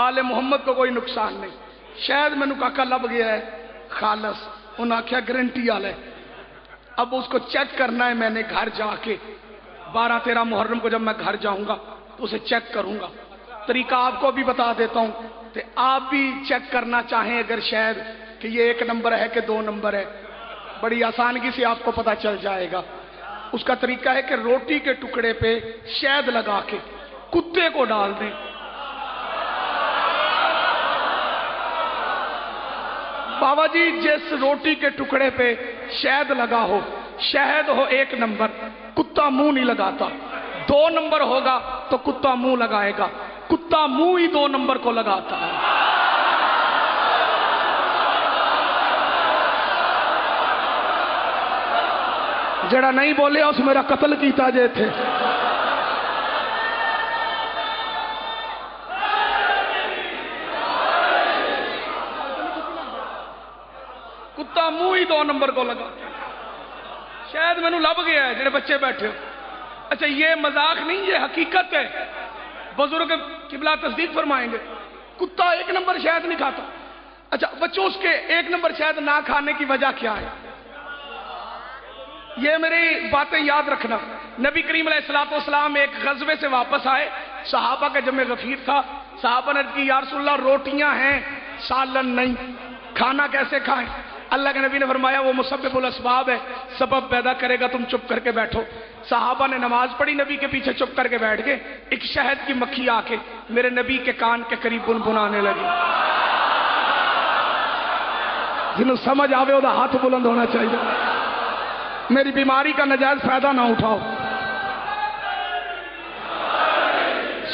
آل محمد کو کوئی نقصان نہیں. شاید مینو کاکا لب گیا ہے خالص, انہوں نے آخیا گارنٹی والا ہے. اب اس کو چیک کرنا ہے, میں نے گھر جا کے 12-13 محرم کو جب میں گھر جاؤں گا تو اسے چیک کروں گا. طریقہ آپ کو بھی بتا دیتا ہوں کہ آپ بھی چیک کرنا چاہیں اگر شاید کہ یہ 1 نمبر ہے کہ 2 نمبر ہے, بڑی آسانگی سے آپ کو پتا چل جائے گا. اس کا طریقہ ہے کہ روٹی کے ٹکڑے پہ شہد لگا کے کتے کو ڈال دیں. بابا جی جس روٹی کے ٹکڑے پہ شہد لگا ہو, شہد ہو 1 نمبر, کتا منہ نہیں لگاتا. 2 نمبر ہوگا تو کتا منہ لگائے گا, کتا منہ ہی 2 نمبر کو لگاتا ہے. جڑا نہیں بولے اس میرا قتل کیتا جے تھے. کتا منہ ہی 2 نمبر کو لگا. شاید میں نے لب گیا ہے جڑے بچے بیٹھے ہو. اچھا یہ مذاق نہیں, یہ حقیقت ہے. بزرگ قبلہ تصدیق فرمائیں گے. کتا 1 نمبر شاید نہیں کھاتا. اچھا بچوں, اس کے 1 نمبر شاید نہ کھانے کی وجہ کیا ہے؟ یہ میری باتیں یاد رکھنا. نبی کریم علیہ السلام ایک غزوے سے واپس آئے, صحابہ کا جمع غفیر تھا. صحابہ نے کی یا رسول اللہ روٹیاں ہیں سالن نہیں, کھانا کیسے کھائیں؟ اللہ کے نبی نے فرمایا وہ مسبب الاسباب ہے, سبب پیدا کرے گا, تم چپ کر کے بیٹھو. صحابہ نے نماز پڑھی, نبی کے پیچھے چپ کر کے بیٹھ گئے. ایک شہد کی مکھی آ کے میرے نبی کے کان کے قریب بنبنانے لگی. جنہوں سمجھ آوے وہ ہاتھ بلند ہونا چاہیے. میری بیماری کا نجائز فائدہ نہ اٹھاؤ.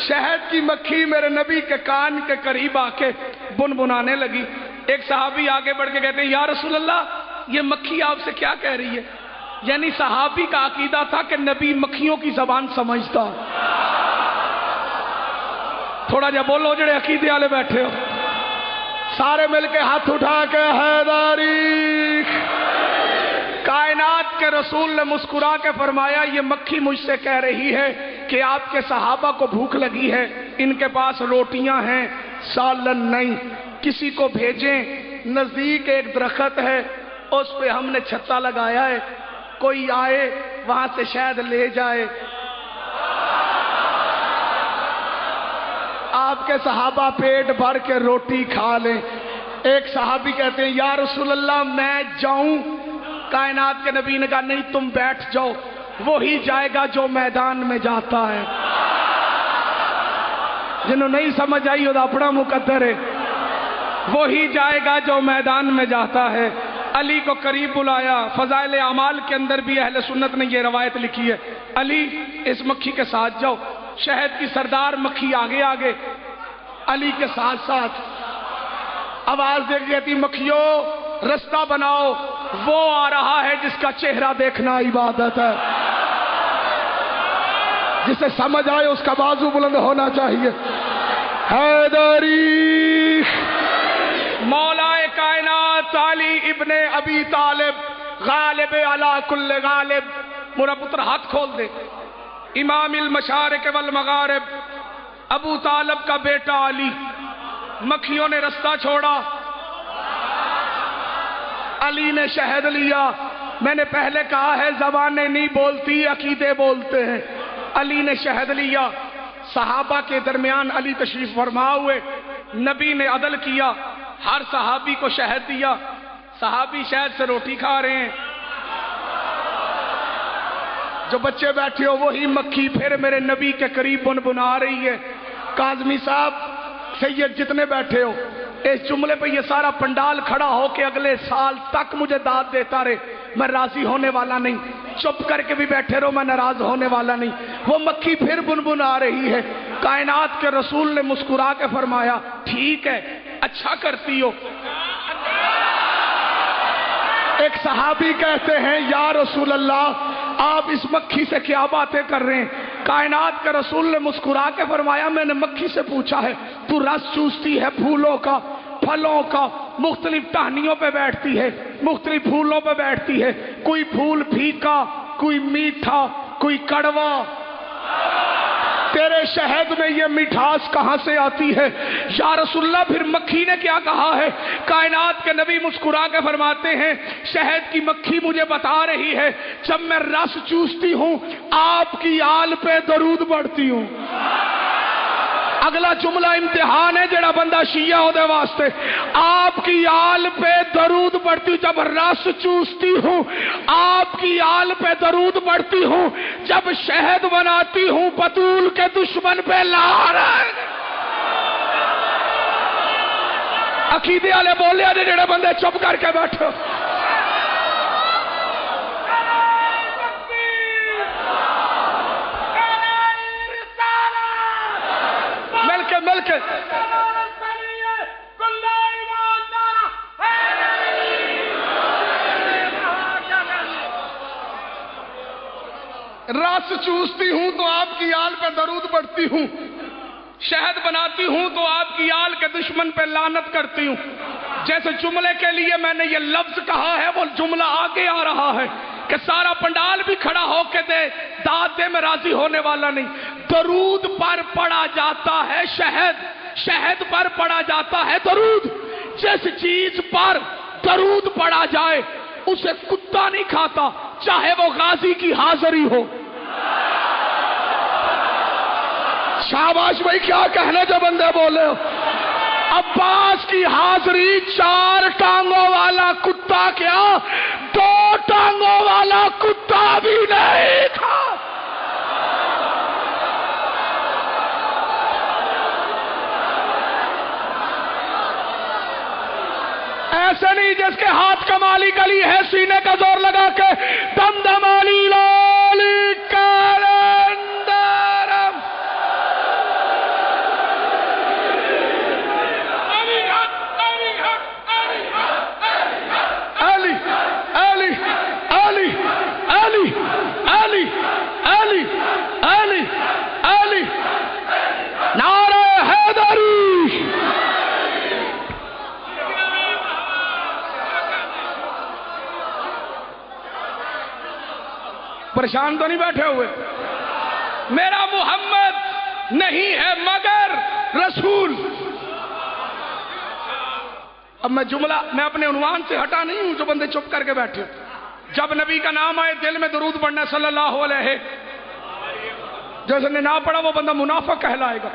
شہد کی مکھی میرے نبی کے کان کے قریب آ کے بنبنانے لگی. ایک صحابی آگے بڑھ کے کہتے ہیں یا رسول اللہ یہ مکھی آپ سے کیا کہہ رہی ہے؟ یعنی صحابی کا عقیدہ تھا کہ نبی مکھیوں کی زبان سمجھتا. تھوڑا جا بولو جڑے عقیدے والے بیٹھے ہو, سارے مل کے ہاتھ اٹھا کے حیدری. کائنات کے رسول نے مسکرا کے فرمایا یہ مکھی مجھ سے کہہ رہی ہے کہ آپ کے صحابہ کو بھوک لگی ہے, ان کے پاس روٹیاں ہیں سالن نہیں, کسی کو بھیجیں. نزدیک ایک درخت ہے, اس پہ ہم نے چھتا لگایا ہے, کوئی آئے وہاں سے شاید لے جائے. آپ کے صحابہ پیٹ بھر کے روٹی کھا لیں. ایک صحابی کہتے ہیں یا رسول اللہ میں جاؤں؟ کائنات کے نبی نے کہا نہیں تم بیٹھ جاؤ, وہی جائے گا جو میدان میں جاتا ہے. جنہوں نہیں سمجھ آئی وہ اپنا مقدر ہے. وہی جائے گا جو میدان میں جاتا ہے. علی کو قریب بلایا. فضائل اعمال کے اندر بھی اہل سنت نے یہ روایت لکھی ہے, علی اس مکھی کے ساتھ جاؤ. شہد کی سردار مکھی آگے آگے, علی کے ساتھ ساتھ آواز دے کے کہتی مکھیوں رستہ بناؤ, وہ آ رہا ہے جس کا چہرہ دیکھنا عبادت ہے. جسے سمجھ آئے اس کا بازو بلند ہونا چاہیے. حیدری. مولا کائنات علی ابن ابی طالب غالب علی کل غالب. میرا پتر ہاتھ کھول دے. امام المشارق والمغارب ابو طالب کا بیٹا علی. مکھیوں نے رستہ چھوڑا, علی نے شہد لیا. میں نے پہلے کہا ہے زبانیں نہیں بولتی عقیدے بولتے ہیں. علی نے شہد لیا. صحابہ کے درمیان علی تشریف فرما ہوئے. نبی نے عدل کیا, ہر صحابی کو شہد دیا. صحابی شہد سے روٹی کھا رہے ہیں. جو بچے بیٹھے ہو وہی مکھی پھر میرے نبی کے قریب بنبنا رہی ہے. کاظمی صاحب سید جتنے بیٹھے ہو اس جملے پہ یہ سارا پنڈال کھڑا ہو کے اگلے سال تک مجھے داد دیتا رہے, میں راضی ہونے والا نہیں. چپ کر کے بھی بیٹھے رہو, میں ناراض ہونے والا نہیں. وہ مکھی پھر بنبنا رہی ہے. کائنات کے رسول نے مسکرا کے فرمایا ٹھیک ہے اچھا کرتی ہو. ایک صحابی کہتے ہیں یا رسول اللہ آپ اس مکھی سے کیا باتیں کر رہے ہیں؟ کائنات کے رسول نے مسکرا کے فرمایا میں نے مکھی سے پوچھا ہے تو رس چوستی ہے پھولوں کا, پھلوں کا, مختلف ٹہنیوں پہ بیٹھتی ہے, مختلف پھولوں پہ بیٹھتی ہے. کوئی پھول پھیکا, کوئی میٹھا, کوئی کڑوا. تیرے شہد میں یہ مٹھاس کہاں سے آتی ہے؟ یا رسول اللہ پھر مکھی نے کیا کہا ہے؟ کائنات کے نبی مسکرا کے فرماتے ہیں شہد کی مکھی مجھے بتا رہی ہے جب میں رس چوستی ہوں آپ کی آل پہ درود پڑھتی ہوں۔ اگلا جملہ امتحان ہے جڑا بندہ شیعہ ہو دے واسطے، آپ کی آل پہ درود پڑھتی ہوں جب رس چوستی ہوں، آپ کی آل پہ درود پڑھتی ہوں جب شہد بناتی ہوں بطول کے دشمن پہ لعنت۔ عقیدے والے بولے نے جڑے بندے چپ کر کے بیٹھو۔ مل کے رس چوستی ہوں تو آپ کی آل پہ درود پڑھتی ہوں، شہد بناتی ہوں تو آپ کی آل کے دشمن پہ لعنت کرتی ہوں۔ جیسے جملے کے لیے میں نے یہ لفظ کہا ہے وہ جملہ آگے آ رہا ہے کہ سارا پنڈال بھی کھڑا ہو کے دے داد دے میں راضی ہونے والا نہیں۔ درود پر پڑا جاتا ہے شہد، شہد پر پڑا جاتا ہے درود۔ جس چیز پر درود پڑا جائے اسے کتا نہیں کھاتا چاہے وہ غازی کی حاضری ہو۔ شاباش بھائی، کیا کہنے جو بندے بولے ہو۔ عباس کی حاضری 4 ٹانگوں والا کتا کیا 2 ٹانگوں والا کتا بھی نہیں تھا۔ ایسے نہیں جس کے ہاتھ کمالی گلی ہے سینے کا زور لگا کے دم دمالی لالی کالندرم علی علی علی علی علی علی علی علی نعرہ حیدری۔ پریشان تو نہیں بیٹھے ہوئے؟ میرا محمد نہیں ہے مگر رسول۔ اب میں اپنے عنوان سے ہٹا نہیں ہوں جو بندے چپ کر کے بیٹھے۔ جب نبی کا نام آئے دل میں درود پڑھنا صلی اللہ علیہ، جیسے نے نہ پڑھا وہ بندہ منافق کہلائے گا۔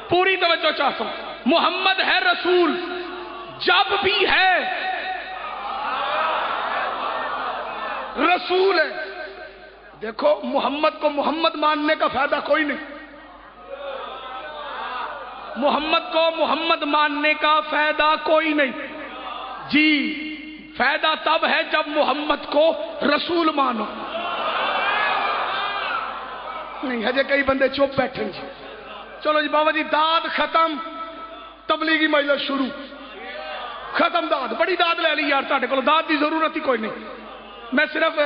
پوری توجہ چاہتا ہوں، محمد ہے رسول، جب بھی ہے رسول ہے۔ دیکھو محمد کو محمد ماننے کا فائدہ کوئی نہیں، محمد کو محمد ماننے کا فائدہ کوئی نہیں جی، فائدہ تب ہے جب محمد کو رسول مانو۔ نہیں ہجے کئی بندے چپ بیٹھے جی۔ چلو جی بابا جی داد ختم، تبلیغی مجلس شروع، ختم داد، بڑی داد لے لی یار، تاڑے کو داد دی ضرورت ہی کوئی نہیں۔ میں صرف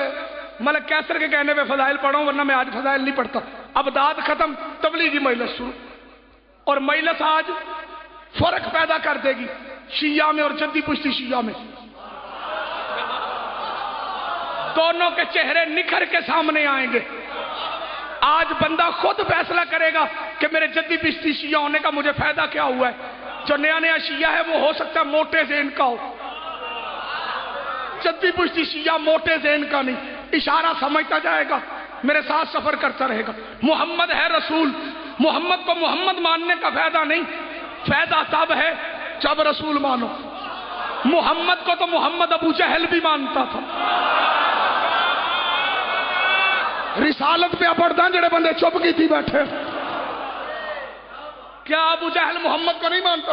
ملک کیسر کے کہنے پہ فضائل پڑھا ہوں ورنہ میں آج فضائل نہیں پڑھتا۔ اب داد ختم، تبلیغی مجلس شروع، اور مجلس آج فرق پیدا کر دے گی شیعہ میں اور جدی پشتی شیعہ میں۔ دونوں کے چہرے نکھر کے سامنے آئیں گے۔ آج بندہ خود فیصلہ کرے گا کہ میرے جدی پشتی شیعہ ہونے کا مجھے فائدہ کیا ہوا ہے۔ جو نیا نیا شیعہ ہے وہ ہو سکتا ہے موٹے ذہن کا ہو، جدی پشتی شیعہ موٹے ذہن کا نہیں، اشارہ سمجھتا جائے گا، میرے ساتھ سفر کرتا رہے گا۔ محمد ہے رسول، محمد کو محمد ماننے کا فائدہ نہیں، فائدہ تب ہے جب رسول مانو۔ محمد کو تو محمد ابو جہل بھی مانتا تھا۔ رسالت پہ پڑھتا جڑے بندے چپ کی تھی بیٹھے۔ کیا ابو جہل محمد کو نہیں مانتا؟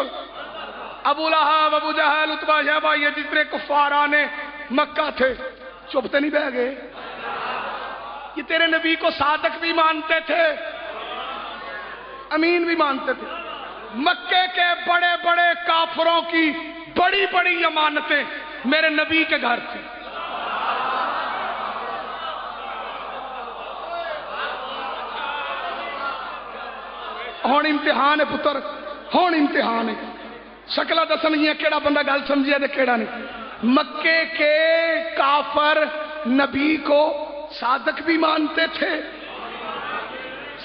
ابو لہب، ابو جہل، عتبہ، شیبہ، یہ جتنے کفاران مکہ تھے چپتے نہیں بہ گئے۔ یہ تیرے نبی کو صادق بھی مانتے تھے، امین بھی مانتے تھے۔ مکے کے بڑے بڑے کافروں کی بڑی بڑی امانتیں میرے نبی کے گھر تھی۔ ہون امتحان ہے پتر، ہون امتحان ہے۔ شکلہ دسن گیا کیڑا بندہ گل سمجھے دے کیڑا نہیں۔ مکے کے کافر نبی کو صادق بھی مانتے تھے،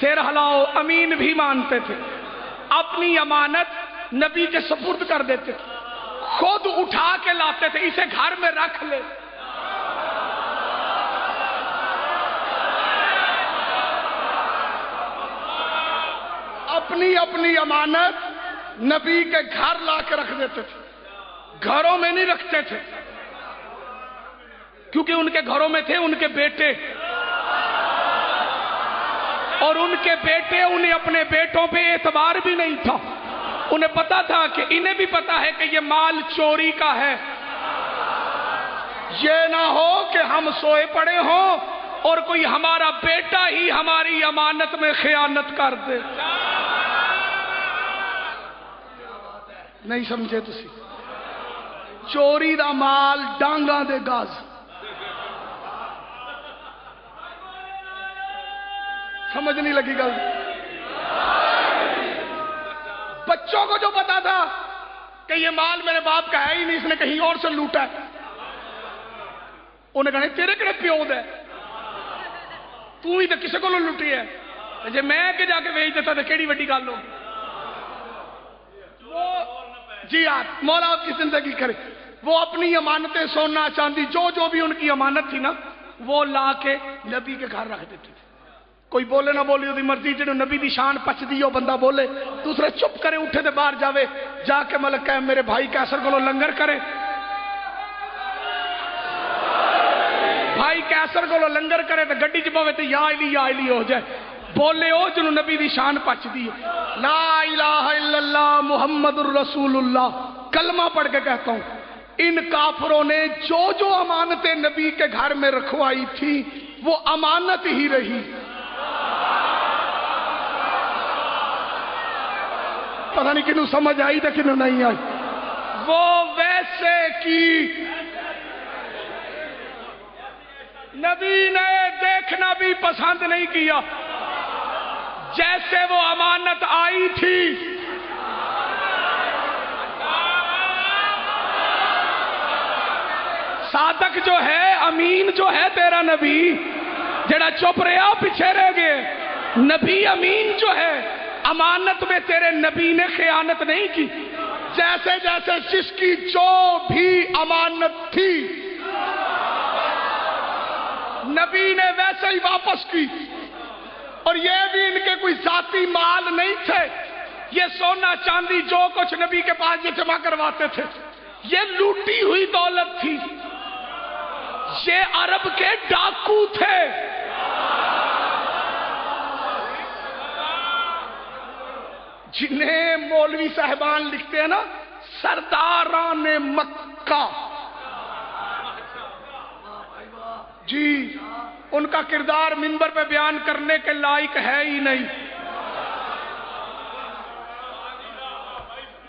سیر ہلاؤ امین بھی مانتے تھے، اپنی امانت نبی کے سپرد کر دیتے تھے، خود اٹھا کے لاتے تھے، اسے گھر میں رکھ لے۔ اپنی امانت نبی کے گھر لا کے رکھ دیتے تھے، گھروں میں نہیں رکھتے تھے، کیونکہ ان کے گھروں میں تھے ان کے بیٹے، اور ان کے بیٹے انہیں اپنے بیٹوں پہ اعتبار بھی نہیں تھا، انہیں پتا تھا کہ انہیں بھی پتا ہے کہ یہ مال چوری کا ہے، یہ نہ ہو کہ ہم سوئے پڑے ہوں اور کوئی ہمارا بیٹا ہی ہماری امانت میں خیانت کر دے۔ نہیں سمجھے تسی؟ چوری دا مال ڈانگاں دے گاز، سمجھ نہیں لگی گل؟ بچوں کو جو پتا تھا کہ یہ مال میرے باپ کا ہے ہی نہیں، اس نے کہیں اور سے لوٹا ہے، انہیں کہا تیرے کڑے پیو دے، تو ہی تو کسے کو لوٹی ہے، جے میں کہ جا کے بھیج دیتا تو کیڑی وڈی گل ہو۔ جی ہاں، مولا آپ کی زندگی کرے، وہ اپنی امانتیں سونا چاندی جو بھی ان کی امانت تھی نا، وہ لا کے نبی کے گھر رکھ دیتے تھے۔ کوئی بولے نہ بولی دی مرضی، جنہوں نبی دی شان پچ دی ہو بندہ بولے، دوسرے چپ کرے، اٹھے دے باہر جاوے، جا کے ملک کہے میرے بھائی کیسر کو لنگر کرے، بھائی کیسر کو لنگر کرے تو گڈی چ پوے تے یا علی ہو جائے، بولے ہو جنہوں نبی دی شان پچ دی ہو۔ لا الہ الا اللہ محمد الرسول اللہ، کلمہ پڑھ کے کہتا ہوں، ان کافروں نے جو امانتیں نبی کے گھر میں رکھوائی تھی وہ امانت ہی رہی، پتہ نہیں کنوں سمجھ آئی تھا کنوں نہیں آئی، وہ ویسے کی نبی نے دیکھنا بھی پسند نہیں کیا، جیسے وہ امانت آئی تھی صادق جو ہے، امین جو ہے تیرا نبی، جڑا چپ رہا پیچھے رہ گئے، نبی امین جو ہے، امانت میں تیرے نبی نے خیانت نہیں کی، جیسے جیسے جس کی جو بھی امانت تھی نبی نے ویسے ہی واپس کی، اور یہ بھی ان کے کوئی ذاتی مال نہیں تھے، یہ سونا چاندی جو کچھ نبی کے پاس یہ جمع کرواتے تھے یہ لوٹی ہوئی دولت تھی، یہ عرب کے ڈاکو تھے، جنہیں مولوی صاحبان لکھتے ہیں نا سرداران مکہ، جی ان کا کردار منبر پہ بیان کرنے کے لائق ہے ہی نہیں،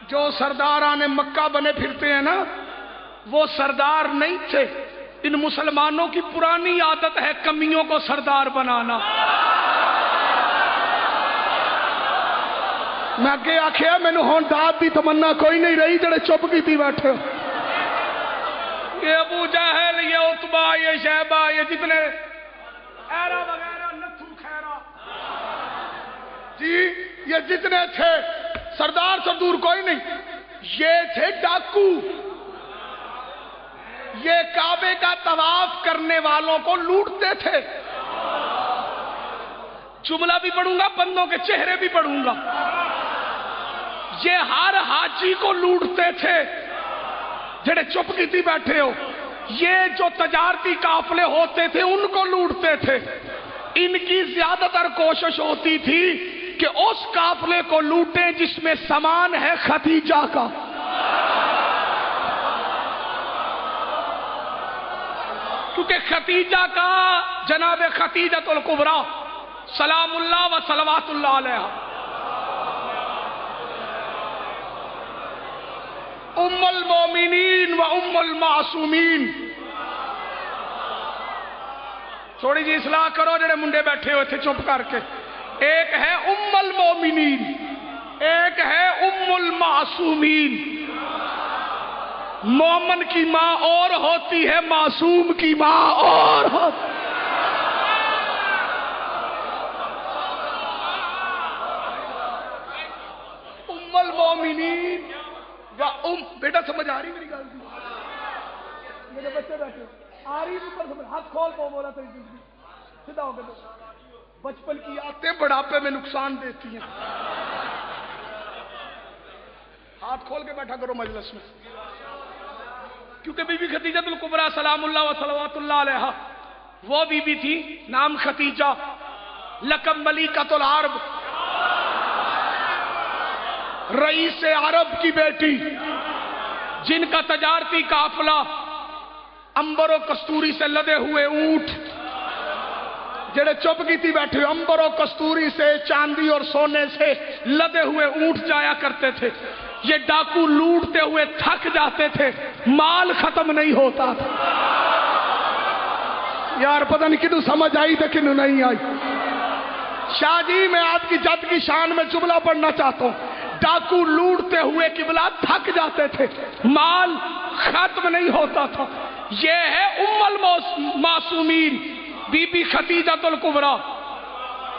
جو سرداران مکہ بنے پھرتے ہیں نا وہ سردار نہیں تھے، ان مسلمانوں کی پرانی عادت ہے کمیوں کو سردار بنانا۔ میں اگے آخیا مینوں ہن داد دی تمنا کوئی نہیں رہی، جڑے چپ کیتی بیٹھے، یہ ابو جہل، یہ عتبہ، یہ شیبہ، یہ جتنے ایرا وغیرہ نتھو خیرہ، جی یہ جتنے تھے سردار سردور کوئی نہیں، یہ تھے ڈاکو، یہ کعبے کا طواف کرنے والوں کو لوٹتے تھے، جملہ بھی پڑھوں گا بندوں کے چہرے بھی پڑھوں گا، یہ ہر حاجی کو لوٹتے تھے، جڑے چپ کیتی بیٹھے ہو، یہ جو تجارتی قافلے ہوتے تھے ان کو لوٹتے تھے، ان کی زیادہ تر کوشش ہوتی تھی کہ اس قافلے کو لوٹیں جس میں سامان ہے خدیجہ کا، کیونکہ خدیجہ کا جناب خدیجۃ الکبریٰ سلام اللہ و صلوات اللہ علیہ ام المومنین و ام المعصومین، تھوڑی جی اصلاح کرو جڑے منڈے بیٹھے ہوئے تھے چپ کر کے، ایک ہے ام المومنین، ایک ہے ام المعصومین، مومن کی ماں اور ہوتی ہے، معصوم کی ماں اور ہوتی، بیٹا سمجھ آ رہی میری گل کی؟ میرے بچے بیٹھے آ رہی نہیں، سمجھ ہاتھ کھول پاؤ بولا تیری زندگی سیدھا ہو کے بچپن کی عادتیں بڑھاپے میں نقصان دیتی ہیں. ہاتھ کھول کے بیٹھا کرو مجلس میں. کیونکہ بی بی خدیجہ الکبریٰ سلام اللہ و صلوات اللہ علیہا وہ بی بی تھی، نام خدیجہ، لقب ملیکۃ العرب، رئیس عرب کی بیٹی، جن کا تجارتی قافلہ امبر و کستوری سے لدے ہوئے اونٹ، جڑے چپ کی تھی بیٹھے امبر و کستوری سے، چاندی اور سونے سے لدے ہوئے اونٹ جایا کرتے تھے. یہ ڈاکو لوٹتے ہوئے تھک جاتے تھے، مال ختم نہیں ہوتا تھا. یار پتہ نہیں کنوں سمجھ آئی تو کنوں نہیں آئی. شاہ جی میں آپ کی جد کی شان میں جملہ پڑھنا چاہتا ہوں. ڈاکو لوٹتے ہوئے قبلہ تھک جاتے تھے، مال ختم نہیں ہوتا تھا. یہ ہے ام المعصومین بی بی خدیجہ الکبریٰ،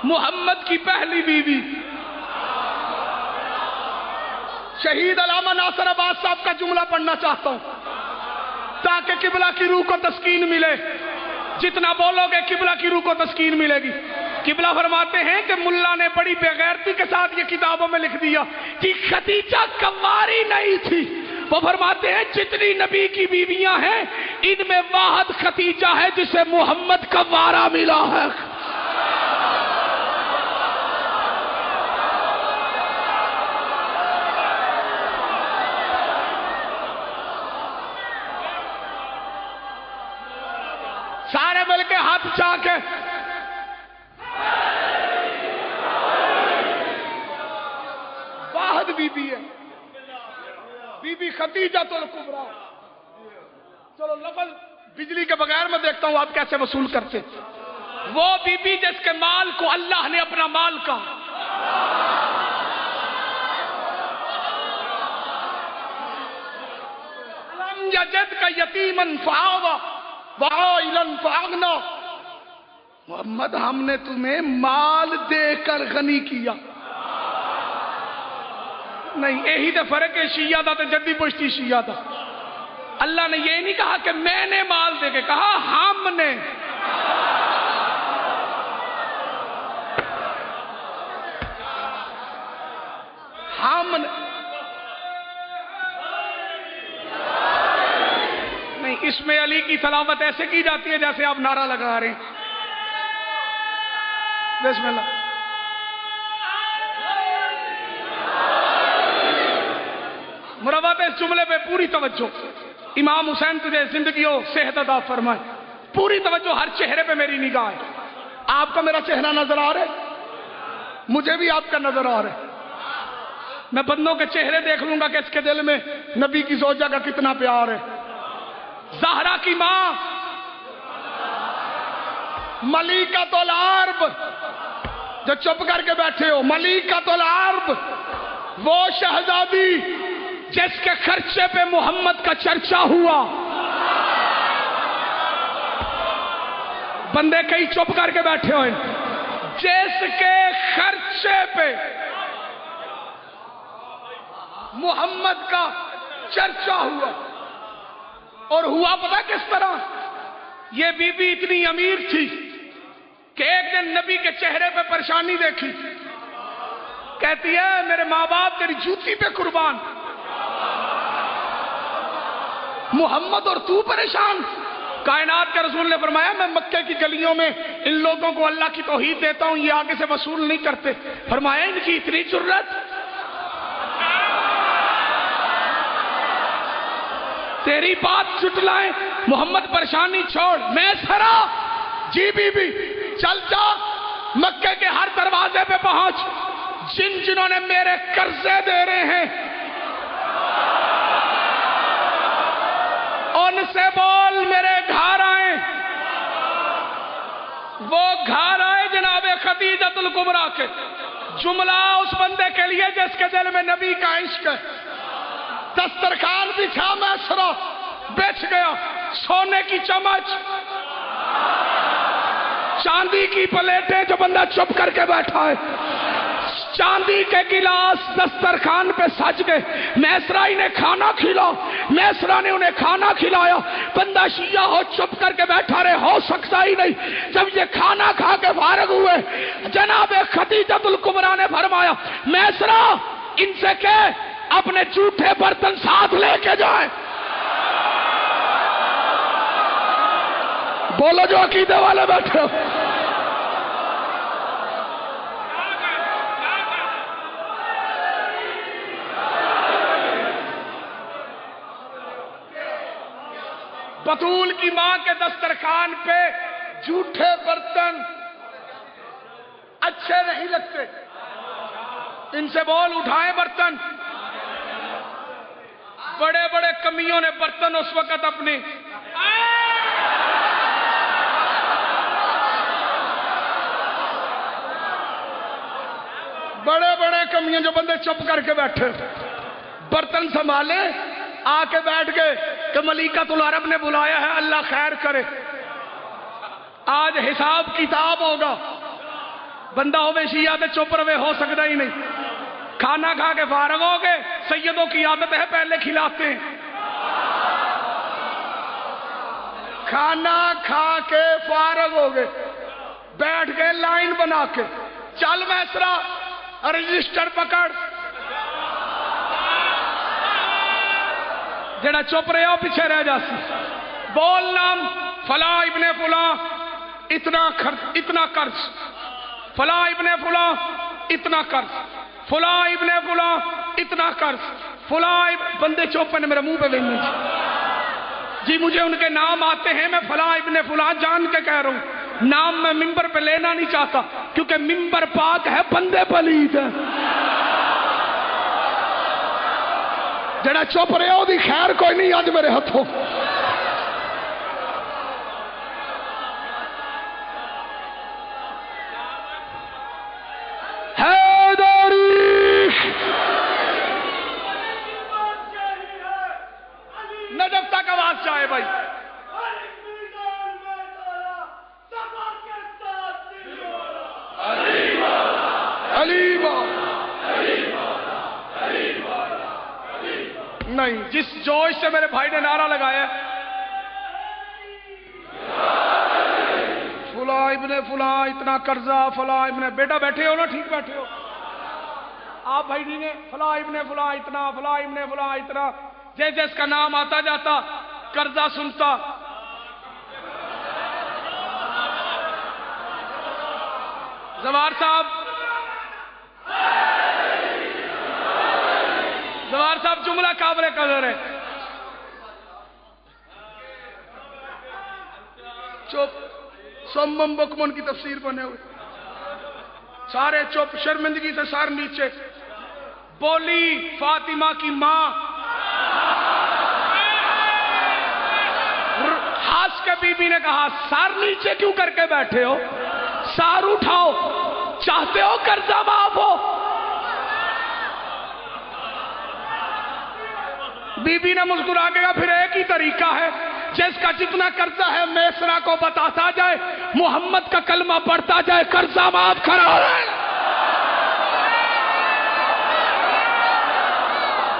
محمد کی پہلی بیوی. شہید علامہ ناصر عباس صاحب کا جملہ پڑھنا چاہتا ہوں تاکہ قبلہ کی روح کو تسکین ملے. جتنا بولو گے قبلہ کی روح کو تسکین ملے گی. قبلہ فرماتے ہیں کہ ملا نے بڑی بے غیرتی کے ساتھ یہ کتابوں میں لکھ دیا کہ خدیجہ کنواری نہیں تھی. وہ فرماتے ہیں جتنی نبی کی بیویاں ہیں ان میں واحد خدیجہ ہے جسے محمد کنوارا ملا ہے. سارے مل کے ہاتھ چاہ کے واحد بی بی ہے بی بی خدیجہ الکبریٰ. چلو لفظ بجلی کے بغیر میں دیکھتا ہوں آپ کیسے وصول کرتے. وہ بی بی جس کے مال کو اللہ نے اپنا مال کہا. لم یجد کا یتیمن فآویٰ وعائلاً فأغنیٰ. محمد ہم نے تمہیں مال دے کر غنی کیا. نہیں یہی تو فرق ہے شیعہ تھا تو جدی پشتی شیعہ تھا. اللہ نے یہ نہیں کہا کہ میں نے مال دے کے، کہا ہم نے. ہم نے نہیں. اس میں علی کی تلاوت ایسے کی جاتی ہے جیسے آپ نعرہ لگا رہے ہیں. بسم اللہ. مربات اس جملے پہ پوری توجہ. امام حسین تجھے زندگی و صحت عطا فرمائے. پوری توجہ، ہر چہرے پہ میری نگاہ ہے. آپ کا میرا چہرہ نظر آ رہا ہے، مجھے بھی آپ کا نظر آ رہا ہے. میں بندوں کے چہرے دیکھ لوں گا کہ اس کے دل میں نبی کی زوجہ کا کتنا پیار ہے. زہرا کی ماں ملیکۃ العرب، جو چپ کر کے بیٹھے ہو، ملیکۃ العرب وہ شہزادی جس کے خرچے پہ محمد کا چرچا ہوا. بندے کئی چپ کر کے بیٹھے ہوئے. جس کے خرچے پہ محمد کا چرچا ہوا. اور ہوا پتہ کس طرح؟ یہ بی بی اتنی امیر تھی کہ ایک دن نبی کے چہرے پہ پریشانی دیکھی. کہتی ہے میرے ماں باپ تیری جوتی پہ قربان، محمد اور تو پریشان. کائنات کے رسول نے فرمایا میں مکے کی گلیوں میں ان لوگوں کو اللہ کی توحید دیتا ہوں، یہ آگے سے وصول نہیں کرتے. فرمایا ان کی اتنی جرت، تیری بات جھٹلائیں. محمد پریشانی چھوڑ، میں سرا جی بی بی چل جا مکے کے ہر دروازے پہ پہنچ. جنہوں نے میرے قرضے دے رہے ہیں ان سے بول میرے گھر آئیں. وہ گھر آئے جناب خدیجہ الکبریٰ کے. جملہ اس بندے کے لیے جس کے دل میں نبی کا عشق ہے. دسترخوان بچھا میں سرا بیچ گیا، سونے کی چمچ، چاندی کی پلیٹیں، جو بندہ چپ کر کے بیٹھا ہے. چاندی کے گلاس دسترخوان پہ سج گئے، میسرا انہیں کھانا کھلاؤ، میسرا نے انہیں کھانا کھلایا، بندہ شیعہ ہو چپ کر کے بیٹھا رہے، ہو سکتا ہی نہیں۔ جب یہ کھانا کھا کے فارغ ہوئے، جناب خدیجہ الکبریٰ نے فرمایا میسرا ان سے کہ اپنے جھوٹے برتن ساتھ لے کے جائیں۔ بولو جو عقیدے والے بیٹھے ہو۔ بطول کی ماں کے دسترخوان پہ جھوٹے برتن اچھے نہیں لگتے، ان سے بول اٹھائیں برتن۔ بڑے بڑے کمیوں نے برتن اس وقت اپنی بڑے بڑے کمیوں، جو بندے چپ کر کے بیٹھے برتن سنبھالے، آ کے بیٹھ گئے کہ ملیکۃ العرب نے بلایا ہے، اللہ خیر کرے، آج حساب کتاب ہوگا۔ بندہ ہوئے شیعہ تے چپ روے، ہو سکتا ہی نہیں۔ کھانا کھا کے فارغ ہو گئے، سیدوں کی عادت ہے پہلے کھلاتے ہیں۔ کھانا کھا کے فارغ ہو گئے، بیٹھ گئے لائن بنا کے، چل میسرا رجسٹر پکڑ۔ جڑا چپ رہے ہو پیچھے رہ جاسی، بول نام فلاں ابن فلاں اتنا قرض، فلاں ابن فلاں اتنا قرض، فلاں ابن فلاں اتنا قرض، فلاں بندے چوپے نے میرے منہ پہ ویلنے جی مجھے ان کے نام آتے ہیں، میں فلاں ابن فلاں جان کے کہہ رہا ہوں، نام میں ممبر پہ لینا نہیں چاہتا کیونکہ ممبر پاک ہے، بندے پلید ہیں۔ جڑا چپ رہے ہو دی خیر کوئی نہیں آج میرے ہاتھوں۔ نجف تک آواز چاہے بھائی۔ نہیں، جس جوش سے میرے بھائی نے نعرہ لگایا فلاں ابن فلاں اتنا قرضہ، فلاں ابن، بیٹا بیٹھے ہو نا، ٹھیک بیٹھے ہو آپ بھائی جی نے، فلاں ابن فلاں اتنا، فلاں ابن فلاں اتنا، جیسے اس کا نام آتا جاتا قرضہ سنتا۔ زوار صاحب جملہ قابل قدر ہے، چپ، سمم بکمن کی تفسیر بنے ہوئے، سارے چپ، شرمندگی سے سار نیچے۔ بولی فاطمہ کی ماں، ہنس کے بی بی نے کہا سار نیچے کیوں کر کے بیٹھے ہو، سار اٹھاؤ، چاہتے ہو قرضہ معاف ہو؟ بی بی نے مسکرا کے کہا پھر ایک ہی طریقہ ہے، جس کا جتنا قرضہ ہے میسرا کو بتاتا جائے، محمد کا کلمہ پڑھتا جائے، قرضہ معاف کرا رہے۔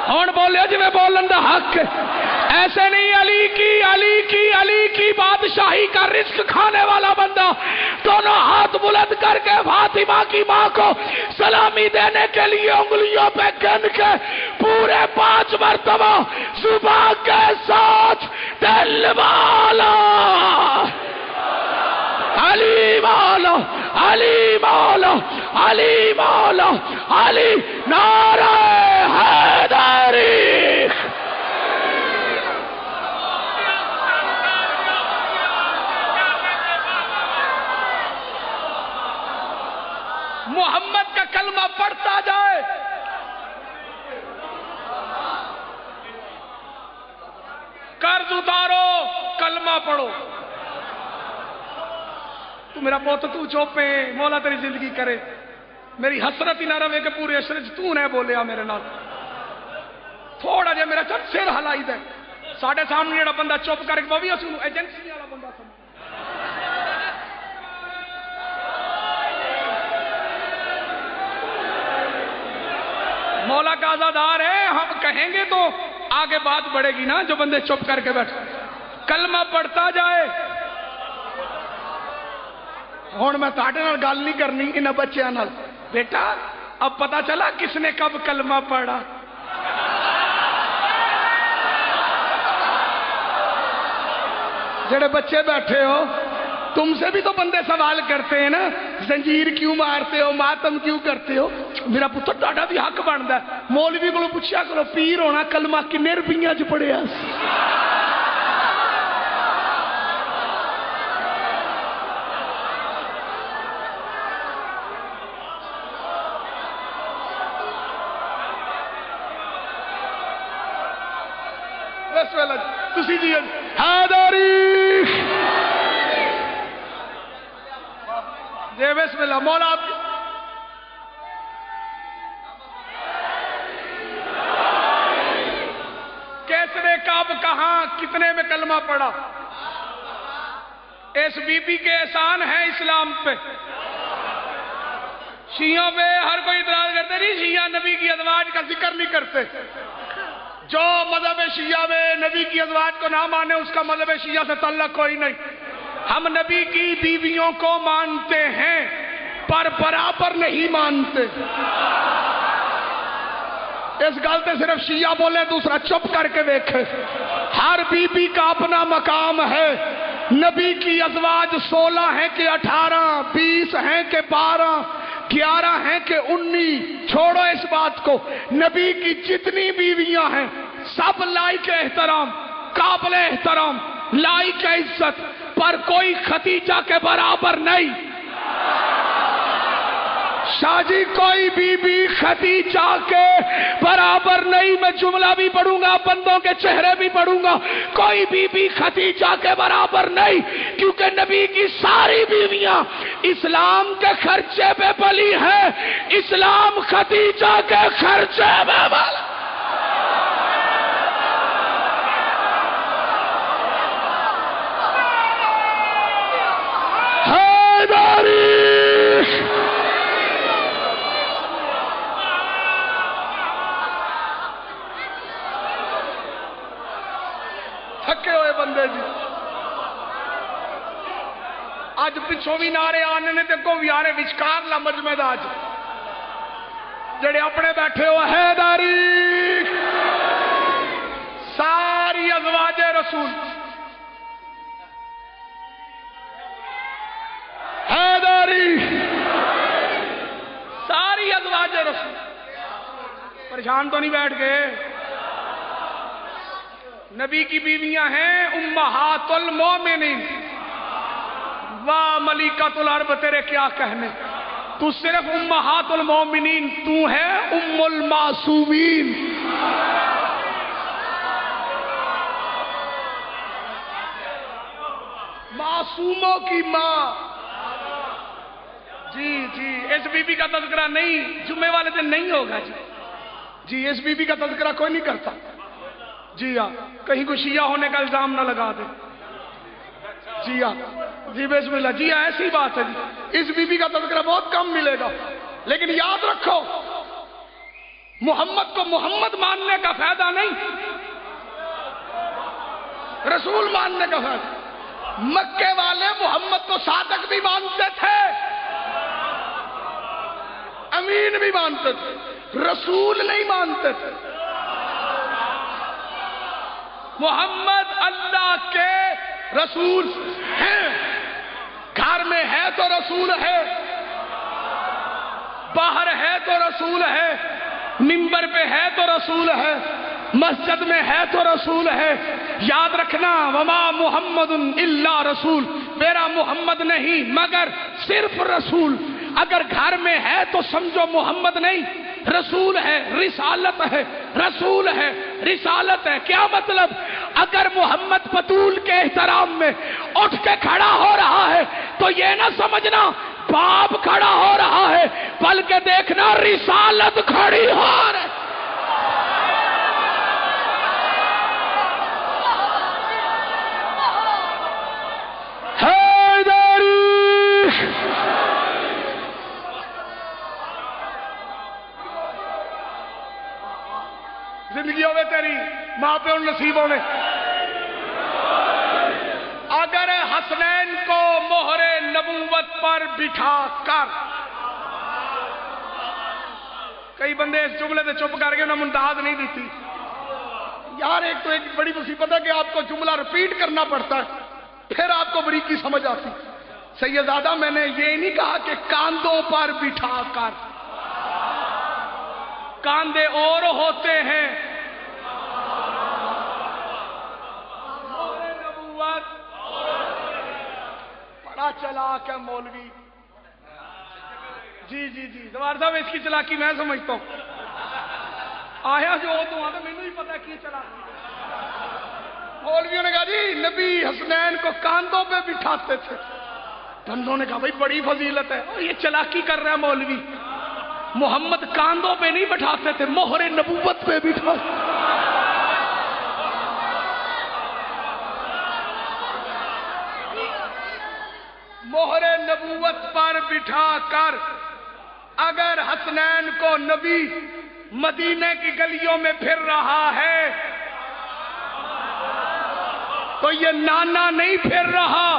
ہون بولے جی میں بولن دا حق، ایسے نہیں، علی کی بادشاہی کا رزق کھانے والا بندہ دونوں ہاتھ بلند کر کے فاطمہ کی ماں کو سلامی دینے کے لیے انگلیوں پہ گن کے پورے 5 مرتبہ زبان کے ساتھ دل والا علی مولا، علی مولا، علی مولا، علی، نعرہ حیدری۔ محمد کا کلمہ پڑھتا جائے، قرض اتارو، کلمہ پڑھو۔ تو میرا پوت تو چوپے، مولا تیری زندگی کرے، میری حسرت ہی نہ رہے کہ پورے اشرج تو نے بولیا میرے نال۔ تھوڑا جا میرا چٹ سر ہلائی دے، ساڑھے سامنے جڑا بندہ چوپ کر کے وہ بھی اسے ایجنسی والا بندہ سمجھ۔ مولا کا عزادار ہے، ہم کہیں گے تو آگے بات بڑھے گی نا. جو بندے چپ کر کے بیٹھے کلمہ پڑھتا جائے. ہوں میں تہاڈے نال گل نہیں کرنی انہاں بچیاں نال. بیٹا اب پتا چلا کس نے کب کلمہ پڑھا. جڑے بچے بیٹھے ہو تم سے بھی تو بندے سوال کرتے ہیں نا، زنجیر کیوں مارتے ہو، ماتم کیوں کرتے ہو. میرا پتر ڈاڈا بھی حق بنتا ہے. مولوی کو پوچھا کرو پیر ہونا کلمہ کنے روپیہ چ پڑھیا. تسی جی حیدری جی بسم اللہ. مولا آپ کس نے کب کہاں کتنے میں کلمہ پڑھا؟ اس بی بی کے احسان ہے اسلام پہ. شیعوں پہ ہر کوئی اعتراض کرتے نہیں، شیعہ نبی کی ازواج کا ذکر نہیں کرتے. جو مذہب شیعہ میں نبی کی ازواج کو نہ مانے اس کا مذہب شیعہ سے تعلق کوئی نہیں. ہم نبی کی بیویوں کو مانتے ہیں پر برابر نہیں مانتے. اس گل تے صرف شیعہ بولے، دوسرا چپ کر کے دیکھے. ہر بی بی کا اپنا مقام ہے. نبی کی ازواج 16 ہیں کہ 18، 20 ہیں کہ 12، 11 ہیں کہ 19. چھوڑو اس بات کو. نبی کی جتنی بیویاں ہیں سب لائق احترام، قابل احترام، لائق عزت، پر کوئی خدیجہ کے برابر نہیں. شاہ جی کوئی بی بی خدیجہ کے برابر نہیں. میں جملہ بھی پڑھوں گا، بندوں کے چہرے بھی پڑھوں گا. کوئی بی بی خدیجہ کے برابر نہیں، کیونکہ نبی کی ساری بیویاں اسلام کے خرچے پہ پلی ہیں. اسلام خدیجہ کے خرچے پہ پلا. تھکے ہوئے بندے جی. اج پچھوں بھی نعرے آنے نے تے کو بھی آرے وچکار لا مجمع دا اج جڑے اپنے بیٹھے ہو. حیدری ساری ازواج رسول، حیدری ساری ازواج رسول. پریشان تو نہیں بیٹھ گئے؟ نبی کی بیویاں ہیں امہات المومنین. واہ ملکۃ الارض تیرے کیا کہنے. تو صرف امہات المومنین، تو ہے ام المعصومین. معصوموں کی ماں. جی جی اس بی بی کا تذکرہ نہیں، جمعے والے دن نہیں ہوگا. جی جی اس بی بی کا تذکرہ کوئی نہیں کرتا. جی ہاں کہیں کوئی شیعہ ہونے کا الزام نہ لگا دے. جی ہاں جی بسم اللہ. جی ہاں ایسی بات ہے. جی اس بی بی کا تذکرہ بہت کم ملے گا، لیکن یاد رکھو محمد کو محمد ماننے کا فائدہ نہیں، رسول ماننے کا فائدہ. مکے والے محمد کو صادق بھی مانتے تھے، امین بھی مانتے تھے، رسول نہیں مانتے تھے. محمد اللہ کے رسول ہیں. گھر میں ہے تو رسول ہے، باہر ہے تو رسول ہے، منبر پہ ہے تو رسول ہے، مسجد میں ہے تو رسول ہے. یاد رکھنا وما محمد الا رسول، میرا محمد نہیں مگر صرف رسول. اگر گھر میں ہے تو سمجھو محمد نہیں، رسول ہے، رسالت ہے، رسول ہے، رسالت ہے. کیا مطلب؟ اگر محمد بطول کے احترام میں اٹھ کے کھڑا ہو رہا ہے تو یہ نہ سمجھنا باپ کھڑا ہو رہا ہے، بلکہ دیکھنا رسالت کھڑی ہو رہی. کون نصیب ہونے؟ اگر حسنین کو مہر نبوت پر بٹھا کر، کئی بندے اس جملے سے چپ کر کے انہیں ممتاز نہیں دیتی یار، ایک تو ایک بڑی مصیبت ہے کہ آپ کو جملہ ریپیٹ کرنا پڑتا ہے پھر آپ کو بریکی سمجھ آتی۔ سیدزادہ میں نے یہ نہیں کہا کہ کاندھوں پر بٹھا کر، کاندھے اور ہوتے ہیں، نبوت بڑا چلاک ہے مولوی۔ جی جی جی زوار صاحب اس کی چلاکی میں سمجھتا ہوں، آیا جو ہو تو آتا میں ہی پتا کی چلاکی۔ مولویوں نے کہا جی نبی حسنین کو کاندھوں پہ بٹھاتے تھے، بندوں نے کہا بھائی بڑی فضیلت ہے، اور یہ چلاکی کر رہا ہے مولوی، محمد کاندھوں پہ نہیں بٹھاتے تھے، مہر نبوت پہ بٹھاتے۔ مہر نبوت پر بٹھا کر اگر حسنین کو نبی مدینے کی گلیوں میں پھر رہا ہے تو یہ نانا نہیں پھر رہا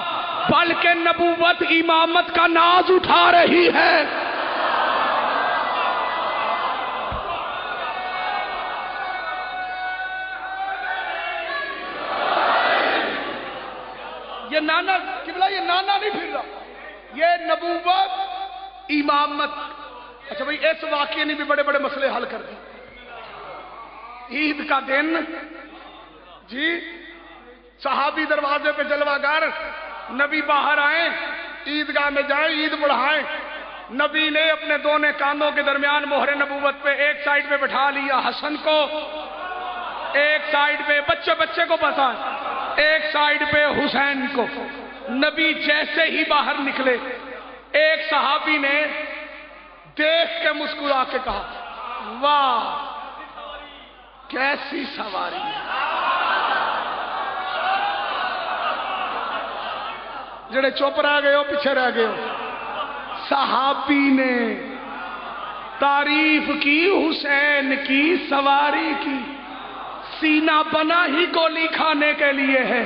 بلکہ نبوت امامت کا ناز اٹھا رہی ہے۔ یہ نانا قبلہ، یہ نانا نہیں پھر رہا، یہ نبوت امامت۔ اچھا بھائی اس واقعے نے بھی بڑے بڑے مسئلے حل کر دی۔ عید کا دن جی صحابی دروازے پہ جلوہ گر، نبی باہر آئیں، عیدگاہ میں جائیں، عید بڑھائیں، نبی نے اپنے دونوں کاندھوں کے درمیان مہر نبوت پہ ایک سائیڈ پہ بٹھا لیا حسن کو، ایک سائیڈ پہ بچے کو بتا، ایک سائیڈ پہ حسین کو۔ نبی جیسے ہی باہر نکلے ایک صحابی نے دیکھ کے مسکرا کے کہا واہ کیسی سواری ہے۔ جڑے چپ رہ گئے ہو پیچھے رہ گئے ہو، صحابی نے تعریف کی حسین کی سواری کی، سینہ بنا ہی گولی کھانے کے لیے ہے۔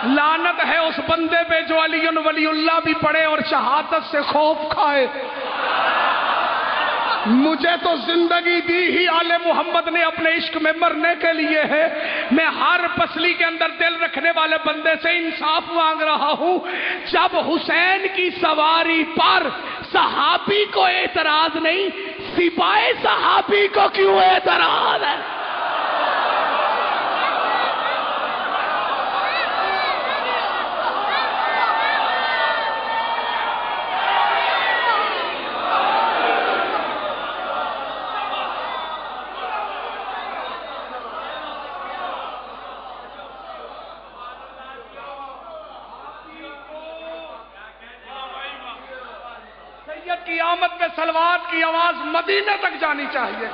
لعنت ہے اس بندے پہ جو علی ولی اللہ بھی پڑھے اور شہادت سے خوف کھائے۔ مجھے تو زندگی دی ہی آل محمد نے اپنے عشق میں مرنے کے لیے ہے، میں ہر پسلی کے اندر دل رکھنے والے بندے سے انصاف مانگ رہا ہوں۔ جب حسین کی سواری پر صحابی کو اعتراض نہیں، سپاہی صحابی کو کیوں اعتراض ہے؟ قیامت میں صلوات کی آواز مدینے تک جانی چاہیے۔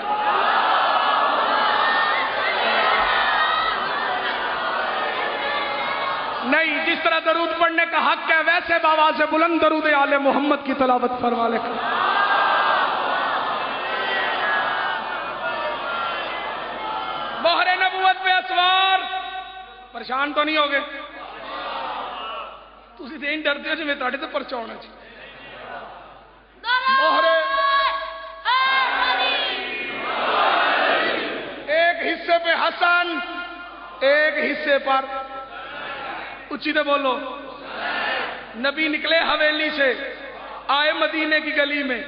نہیں، جس طرح درود پڑھنے کا حق ہے ویسے بآواز بلند درود آل محمد کی تلاوت فرما لے کر۔ مہر نبوت پہ اسوار پریشان تو نہیں ہوگے؟ تسی تو این ڈرتے ہو جو میں تاڑے تو پرچہ ہونا چاہیے۔ ایک حصے پہ حسن، ایک حصے پر اچھی دے بولو نبی نکلے حویلی سے، آئے مدینے کی گلی میں،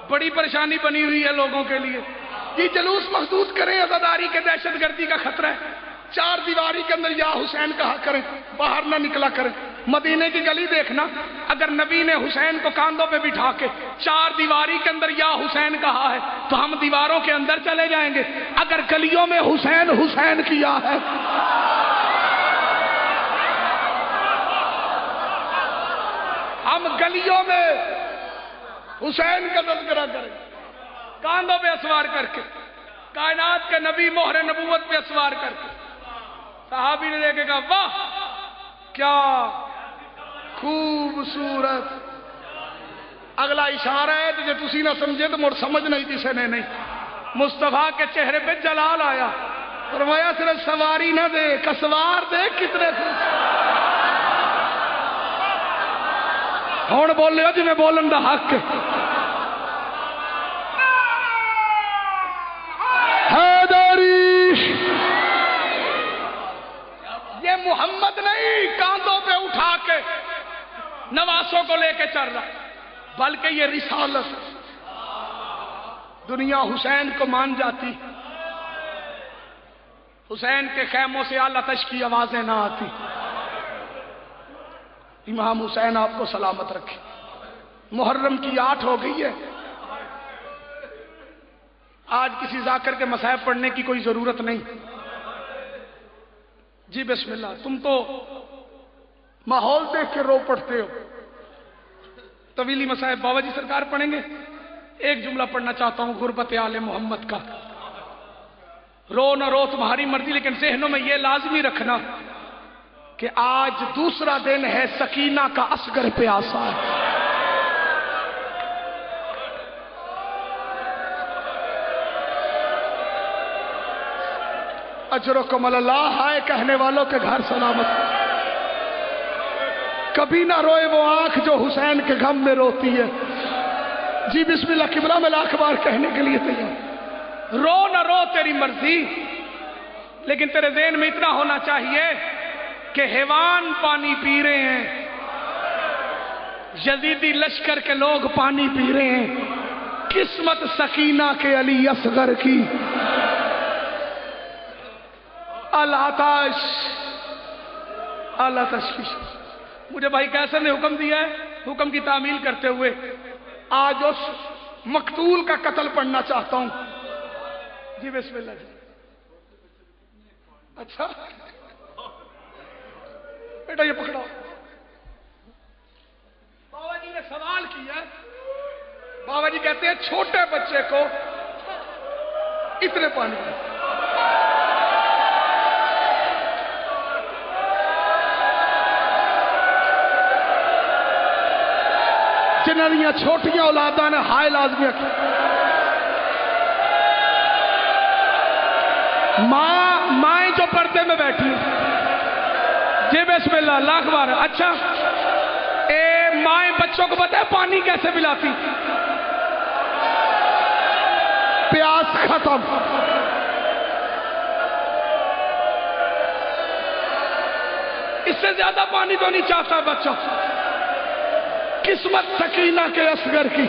بڑی پریشانی بنی ہوئی ہے لوگوں کے لیے، یہ جلوس محدود کریں، عزاداری کے دہشت گردی کا خطرہ ہے، چار دیواری کے اندر یا حسین کہا کریں، باہر نہ نکلا کریں۔ مدینے کی گلی دیکھنا، اگر نبی نے حسین کو کاندھوں پہ بٹھا کے چار دیواری کے اندر یا حسین کہا ہے تو ہم دیواروں کے اندر چلے جائیں گے، اگر گلیوں میں حسین حسین کیا ہے ہم گلیوں میں حسین کا تذکرہ کریں، کاندھوں پہ اسوار کر کے، کائنات کے نبی مہر نبوت پہ اسوار کر کے۔ صحابی نے دیکھے کہا واہ کیا خوبصورت۔ اگلا اشارہ ہے تو تسی نہ سمجھے تو مڑ سمجھ نہیں کسی نے نہیں۔ مصطفیٰ کے چہرے پہ جلال آیا، فرمایا صرف سواری نہ دے، کسوار دے کتنے تھے. ہون بولے ہو جنہیں بولن دا حق ہے. یہ محمد نہیں کاندھوں پہ اٹھا کے نواسوں کو لے کے چل رہا، بلکہ یہ رسالت. دنیا حسین کو مان جاتی، حسین کے خیموں سے اعلیٰ تش کی آوازیں نہ آتی. امام حسین آپ کو سلامت رکھے. محرم کی 8 ہو گئی ہے. آج کسی ذاکر کے مصائب پڑھنے کی کوئی ضرورت نہیں. جی بسم اللہ. تم تو ماحول دیکھ کے رو پڑھتے ہو. طویلی مصائب بابا جی سرکار پڑھیں گے. ایک جملہ پڑھنا چاہتا ہوں غربت آل محمد کا. رو نہ رو تمہاری مرضی، لیکن ذہنوں میں یہ لازمی رکھنا کہ آج دوسرا دن ہے سکینہ کا اصغر پیاسا ہے. اجرکم اللہ. ہائے کہنے والوں کے گھر سلامت. کبھی نہ روئے وہ آنکھ جو حسین کے غم میں روتی ہے. جی بسم اللہ. قبلہ میں لاکھ بار کہنے کے لیے تیار. رو نہ رو تیری مرضی، لیکن تیرے ذہن میں اتنا ہونا چاہیے کہ حیوان پانی پی رہے ہیں، یزیدی لشکر کے لوگ پانی پی رہے ہیں. قسمت سکینہ کے علی اصغر کی العطش العطش. مجھے بھائی کیسر نے حکم دیا ہے، حکم کی تعمیل کرتے ہوئے آج اس مقتول کا قتل پڑھنا چاہتا ہوں. جی بسم اللہ. جی اچھا بیٹا یہ پکڑا. بابا جی نے سوال کیا. بابا جی کہتے ہیں چھوٹے بچے کو اتنے پانی میں. جنہاں چھوٹیاں اولاداں نے ہائے لازمی مائیں جو پردے میں بیٹھی. جی بسم اللہ. لاکھ بار. اچھا مائیں بچوں کو پتہ ہے پانی کیسے پلاتی؟ پیاس ختم. اس سے زیادہ پانی تو نہیں چاہتا بچہ. قسمت سکینہ کے اصغر کی،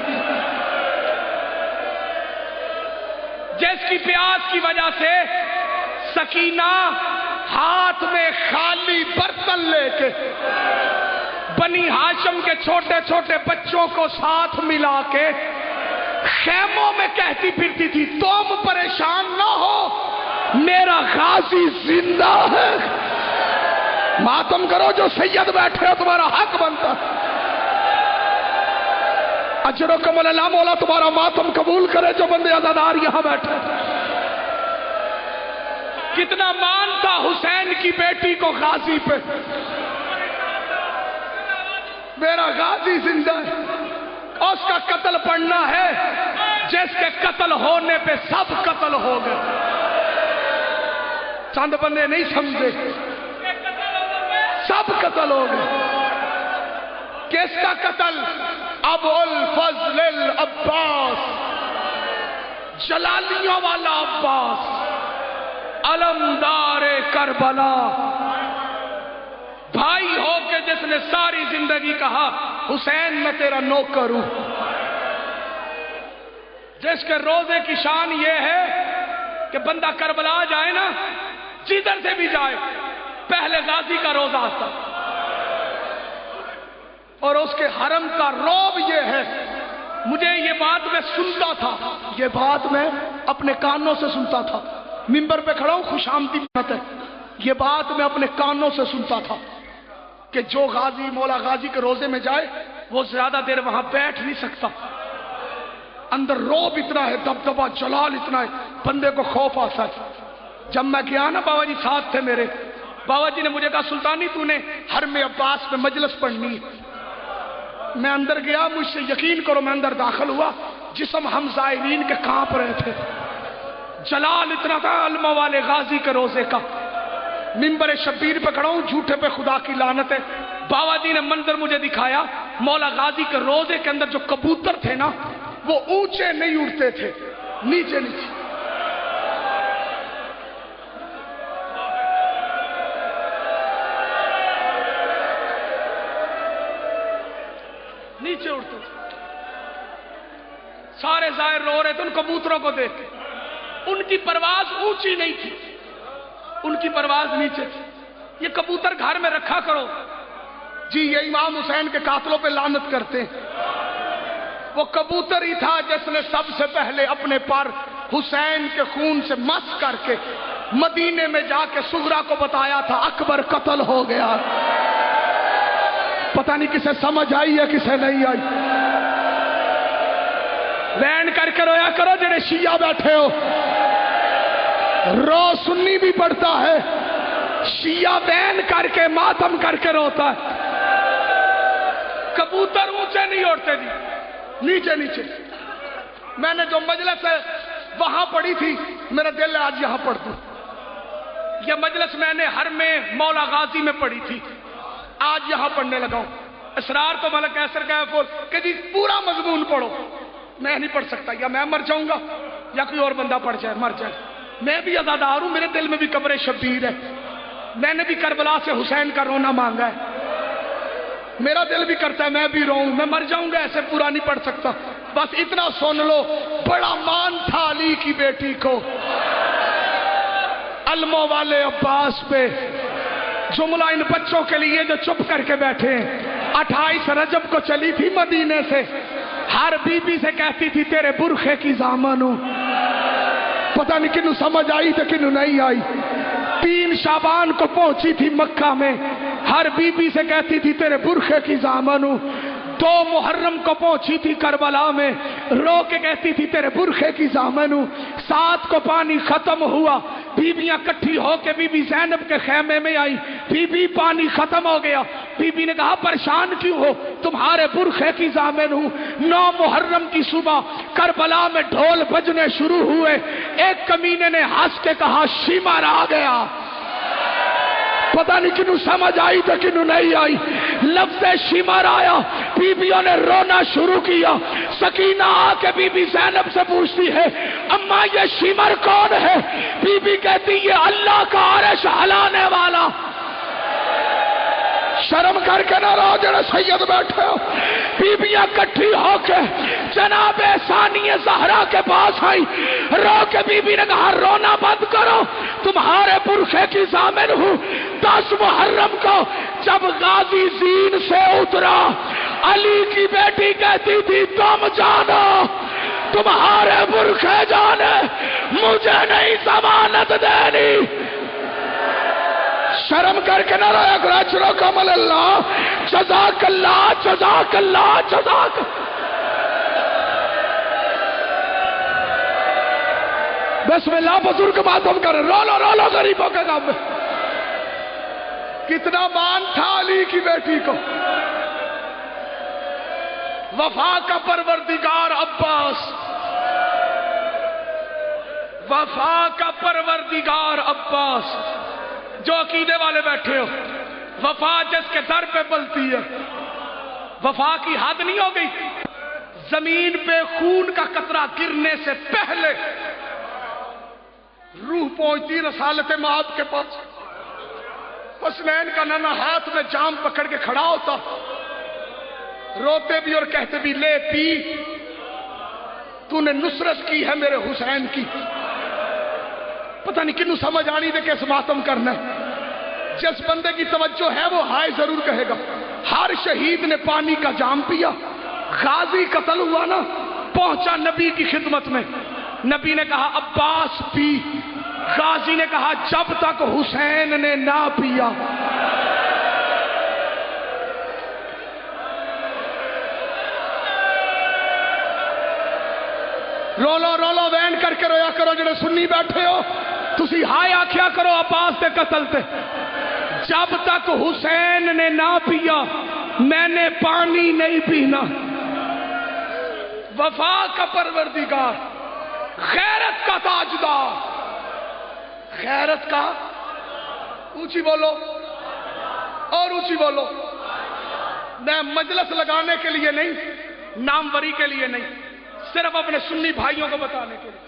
جس کی پیاس کی وجہ سے سکینہ ہاتھ میں خالی برتن لے کے بنی ہاشم کے چھوٹے چھوٹے بچوں کو ساتھ ملا کے خیموں میں کہتی پھرتی تھی تم پریشان نہ ہو، میرا غازی زندہ ہے. ماتم کرو جو سید بیٹھے ہو، تمہارا حق بنتا. اجرکم اللہ. مولا تمہارا ماتم قبول کرے جو بندے عزادار یہاں بیٹھے. کتنا مان تھا حسین کی بیٹی کو غازی پہ. میرا غازی زندہ ہے. اس کا قتل پڑھنا ہے جس کے قتل ہونے پہ سب قتل ہو گئے. چند بندے نہیں سمجھے، سب قتل ہو گئے. کس کا قتل؟ ابو الفضل العباس، جلالیوں والا عباس، علمدار کربلا. بھائی ہو کے جس نے ساری زندگی کہا حسین میں تیرا نوکر ہوں. جس کے روزے کی شان یہ ہے کہ بندہ کربلا جائے نا، جدھر سے بھی جائے پہلے غازی کا روزہ آتا. اور اس کے حرم کا روب یہ ہے. مجھے یہ بات میں سنتا تھا، یہ بات میں اپنے کانوں سے سنتا تھا. منبر پہ کھڑا ہوں، خوش آمدید بات ہے. یہ بات میں اپنے کانوں سے سنتا تھا کہ جو غازی مولا غازی کے روزے میں جائے وہ زیادہ دیر وہاں بیٹھ نہیں سکتا. اندر روب اتنا ہے، دبدبہ جلال اتنا ہے، بندے کو خوف آتا ہے. جب میں گیا نا، بابا جی ساتھ تھے میرے. بابا جی نے مجھے کہا سلطانی تو نے حرم عباس میں مجلس پڑھنی ہے. میں اندر گیا، مجھ سے یقین کرو میں اندر داخل ہوا، جسم ہم زائرین کے کانپ رہے تھے. جلال اتنا تھا علماء والے غازی کے روزے کا، منبر شبیر پہ کھڑا ہوں، جھوٹے پہ خدا کی لعنت ہے۔ بابا جی نے منظر مجھے دکھایا، مولا غازی کے روزے کے اندر جو کبوتر تھے نا، وہ اونچے نہیں اڑتے تھے، نیچے نیچے نیچے اڑتے تھے۔ سارے ظاہر رو رہے تھے ان کبوتروں کو دیکھ کے، ان کی پرواز اونچی نہیں تھی، ان کی پرواز نیچے تھی۔ یہ کبوتر گھر میں رکھا کرو جی، یہ امام حسین کے قاتلوں پہ لعنت کرتے ہیں۔ وہ کبوتر ہی تھا جس نے سب سے پہلے اپنے پر حسین کے خون سے مس کر کے مدینے میں جا کے سغرا کو بتایا تھا اکبر قتل ہو گیا۔ پتہ نہیں کسے سمجھ آئی ہے کسے نہیں آئی۔ وین کر کے رویا کرو جڑے شیعہ بیٹھے ہو، رو سنی بھی پڑتا ہے، شیعہ وین کر کے ماتم کر کے روتا ہے۔ کبوتر اونچے نہیں اڑتے جی، نیچے نیچے۔ میں نے جو مجلس وہاں پڑھی تھی، میرا دل آج یہاں پڑھ دوں۔ یہ مجلس میں نے ہر میں مولا غازی میں پڑھی تھی، آج یہاں پڑھنے لگا ہوں۔ اسرار تو ملک ایسر کا ہے کہ جی پورا مضمون پڑھو، میں نہیں پڑھ سکتا، یا میں مر جاؤں گا یا کوئی اور بندہ پڑھ جائے، مر جائے۔ میں بھی عزادار ہوں، میرے دل میں بھی قبر شبیر ہے، میں نے بھی کربلا سے حسین کا رونا مانگا ہے، میرا دل بھی کرتا ہے میں بھی روؤں، میں مر جاؤں گا، ایسے پورا نہیں پڑھ سکتا۔ بس اتنا سن لو، بڑا مان تھا علی کی بیٹی کو، علموں والے عباس پہ۔ جملہ ان بچوں کے لیے جو چپ کر کے بیٹھے ہیں، 28 رجب کو چلی تھی مدینے سے، ہر بی بی سے کہتی تھی تیرے برخے کی ضامن ہوں۔ پتہ نہیں کنوں سمجھ آئی تو کنوں نہیں آئی۔ 3 شعبان کو پہنچی تھی مکہ میں، ہر بی بی سے کہتی تھی تیرے برخے کی ضامن ہوں۔ 2 محرم کو پہنچی تھی کربلا میں، رو کے کہتی تھی تیرے برخے کی ضامن ہوں۔ 7 کو پانی ختم ہوا، بیویاں کٹھی ہو کے بی بی زینب کے خیمے میں آئی، بی بی پانی ختم ہو گیا، بی بی نے کہا پریشان کیوں ہو، تمہارے برخے کی ضامن ہوں۔ 9 محرم کی صبح کربلا میں ڈھول بجنے شروع ہوئے، ایک کمینے نے ہنس کے کہا شمر آ گیا۔ پتہ نہیں کنوں سمجھ آئی تو کنوں نہیں آئی۔ لفظ شمر آیا، بیویوں نے رونا شروع کیا۔ سکینہ آ کے بی بی زینب سے پوچھتی ہے اماں یہ شمر کون ہے؟ بی بی کہتی یہ اللہ کا عرش ہلانے والا۔ شرم کر کے نہ رہو جڑے سید بیٹھے ہو۔ بیویاں کٹھی ہو کے جناب ثانیہ زہرا کے پاس آئی، رو کے بی بی نے کہا رونا بند کرو، تمہارے برخے کی ضامن ہوں۔ 10 محرم کو جب غازی زین سے اترا، علی کی بیٹی کہتی تھی تم جانو تمہارے برخے جانے، مجھے نہیں ضمانت دینی۔ شرم کر کے نہ رویا کرو، اجر کمل اللہ، جزاک اللہ جزاک اللہ جزاک۔ بسم اللہ بزرگ ماتم کرے، رو لو غریبوں کے غم میں۔ کتنا مان تھا علی کی بیٹی کو۔ وفا کا پروردگار عباس، وفا کا پروردگار عباس۔ جو عقیدے والے بیٹھے ہو، وفا جس کے در پہ پلتی ہے، وفا کی حد نہیں ہو گئی۔ زمین پہ خون کا قطرہ گرنے سے پہلے روح پہنچتی رسالت مآب کے پاس۔ حسنین کا نانا ہاتھ میں جام پکڑ کے کھڑا ہوتا، روتے بھی اور کہتے بھی لے پی، تو نے نصرت کی ہے میرے حسین کی۔ پتہ نہیں کنوں سمجھ آنی دے کیسے ماتم کرنا ہے۔ جس بندے کی توجہ ہے وہ ہائے ضرور کہے گا۔ ہر شہید نے پانی کا جام پیا۔ غازی قتل ہوا نا، پہنچا نبی کی خدمت میں، نبی نے کہا عباس پی، غازی نے کہا جب تک حسین نے نہ پیا۔ رولو وین کر کے رویا کرو جڑے سنی بیٹھے ہو، تسی ہائے آکھیا کرو عباس دے قتل تے۔ جب تک حسین نے نہ پیا میں نے پانی نہیں پینا۔ وفا کا پروردگار غیرت کا تاجدار، غیرت کا، اونچی بولو اور اونچی بولو. میں مجلس لگانے کے لیے نہیں، ناموری کے لیے نہیں، صرف اپنے سنی بھائیوں کو بتانے کے لیے.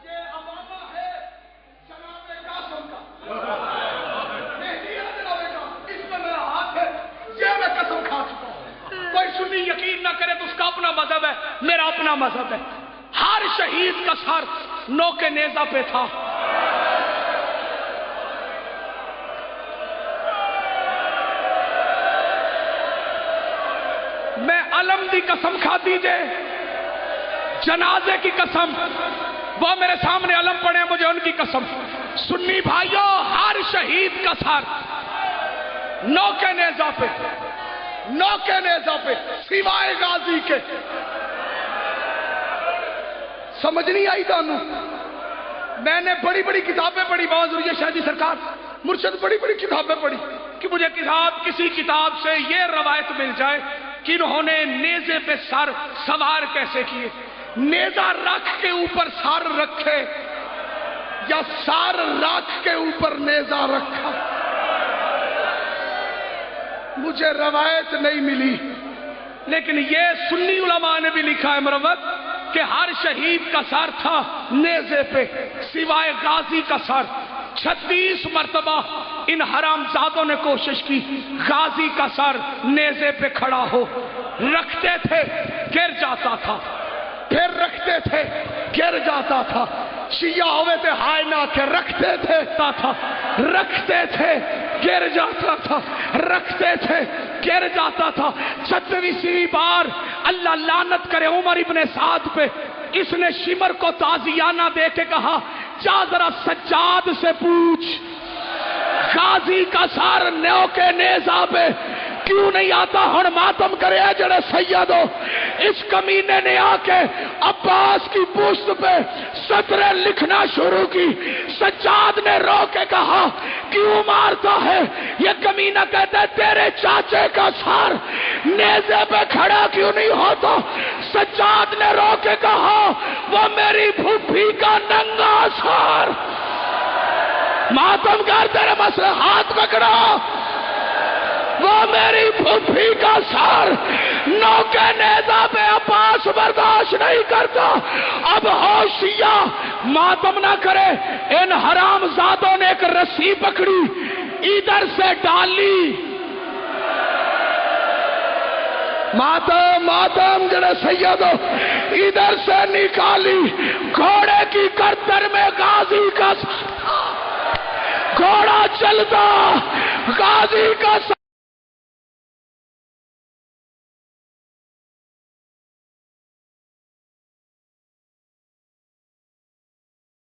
یہ امامہ ہے جناب قاسم کا، مہدی ہے جناب کا، اس میں میرا ہاتھ ہے، یہ میں قسم کھا چکا ہوں. کوئی سنی یقین نہ کرے تو اس کا اپنا مذہب ہے، میرا اپنا مذہب ہے. ہر شہید کا سر نوک نیزہ پہ تھا. میں علم دی قسم کھا دیجئے، جنازے کی قسم، وہ میرے سامنے علم پڑے مجھے ان کی قسم. سنی بھائیوں، ہر شہید کا سر نوک نیزہ پہ، نوک نیزہ پہ، سوائے غازی کے. سمجھ نہیں آئی تانوں؟ میں نے بڑی بڑی کتابیں پڑھی، بہت ضروری ہے شاہ جی سرکار، مرشد بڑی بڑی کتابیں پڑھی کہ مجھے کسی کتاب سے یہ روایت مل جائے کہ انہوں نے نیزے پہ سر سوار کیسے کیے. نیزہ رکھ کے اوپر سر رکھے یا سر رکھ کے اوپر نیزہ رکھا، مجھے روایت نہیں ملی. لیکن یہ سنی علماء نے بھی لکھا ہے مروت کہ ہر شہید کا سر تھا نیزے پہ سوائے غازی کا سر. 36 مرتبہ ان حرام زادوں نے کوشش کی غازی کا سر نیزے پہ کھڑا ہو. رکھتے تھے گر جاتا تھا، پھر رکھتے تھے گر جاتا تھا. شیعہ ہوئے تھے ہائے نہ کہ رکھتے تھے تھا، رکھتے تھے گر جاتا تھا، رکھتے تھے گر جاتا تھا. 36ویں بار اللہ لعنت کرے عمر ابن سعد پہ، اس نے شمر کو تازیانہ دے کے کہا جا ذرا سجاد سے پوچھ غازی کا سر نوک نیزہ پہ کیوں نہیں آتا. ہن ماتم کرے جڑے سیدو. اس کمینے نے آ کے عباس کی پشت پہ سطریں لکھنا شروع کی. سجاد نے رو کے کہا کیوں مارتا ہے؟ یہ کمینہ کہتا ہے تیرے چاچے کا سر نیزے پہ کھڑا کیوں نہیں ہوتا؟ سجاد نے رو کے کہا وہ میری پھوپھی کا ننگا سر. ماتم کر تیرے مسئلے ہاتھ پکڑا، وہ میری پھوپھی کا سر نوک نیزہ پہ عباس برداشت نہیں کرتا. اب ہوشیا ماتم نہ کرے. ان حرام زادوں نے ایک رسی پکڑی، ادھر سے ڈالی. ماتم جڑے سیدو ادھر سے نکالی. گھوڑے کی گردن میں غازی کا سر، گھوڑا چلتا غازی کا سر